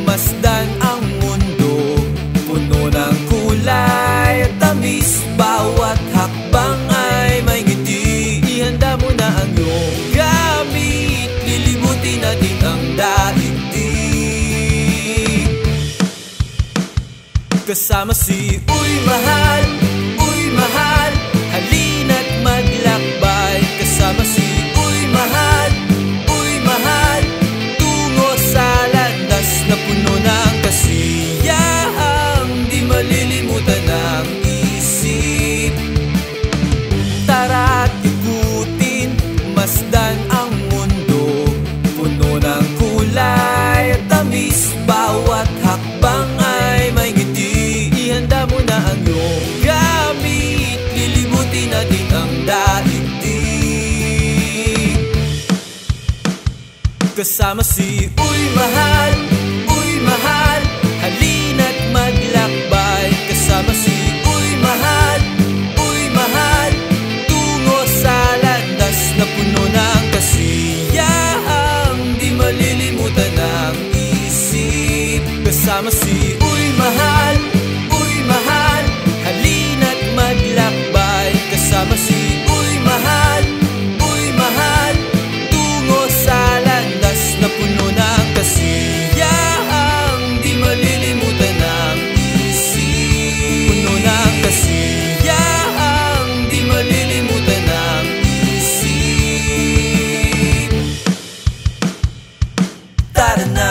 masdan ang mundo, puno ng kulay at tamis. Bawat hakbang ay may ngiti. Ihanda mo na ang iyong gamit, lilibutin natin ang daigdig. Kasama si Uy Mahal, Uy Mahal, halina't maglakbay. Kasama si Uy Mahal, Uy Mahal, tungo sa landas na puno ng kasiyahang di malilimutan ng isip. Tara't ikutin, masdan ang mundo, puno ng kulay at tamis. Bawat hakbang ay may ngiti. Ihanda mo na ang iyong gamit, lilibutin natin ang daigdig. Kasama si Uy Mahal, Uy Mahal, halina't maglakbay. Kasama si Uy Mahal, Uy Mahal, tungo sa landas na puno ng kasiyahang di malilimutan ng isip. Kasama si Uy Mahal, Uy Mahal, halina't maglakbay. Kasama si Uy Mahal, Uy Mahal, tungo sa landas na puno ng kasiyahang di malilimutan ng isip. Puno ng kasiyahang di malilimutan ng isip. Tara na!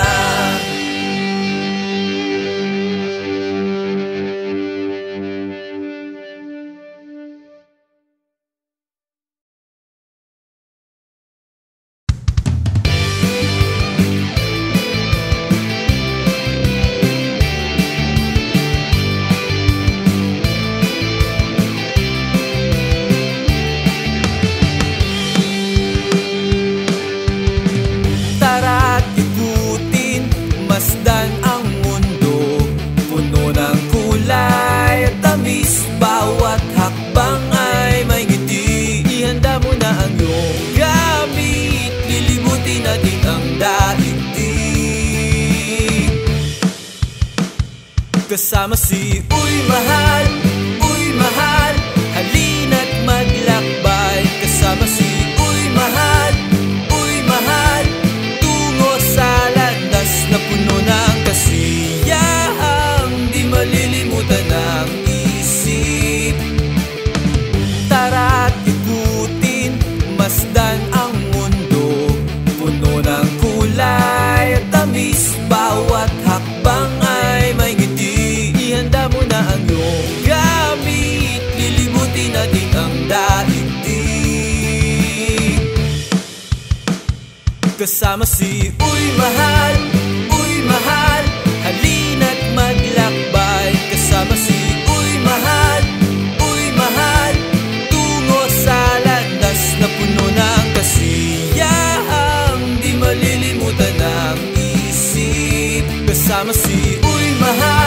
Tara't ikutin, masdan ang mundo, puno ng kulay at tamis. Bawat hakbang ay may ngiti. Ihanda mo na ang iyong gamit, lilibutin natin ang daigdig. Kasama si Uy Mahal, Uy Mahal, halina't maglakbay. Kasama si Uy Mahal, Uy Mahal, tungo sa landas na puno ng kasiyahang di malilimutan ng isip. Tara't ikutin, masdan ang mundo, puno ng kulay at tamis. Bawat hakbang ay may ngiti. Ihanda mo na ang iyong gamit, lilibutin natin ang daigdig. Kasama si Uy Mahal, Uy Mahal, halina't maglakbay. Kasama si Uy Mahal, Uy Mahal, tungo sa landas na puno ng kasiyahang di malilimutan ng isip. Kasama si Uy Mahal,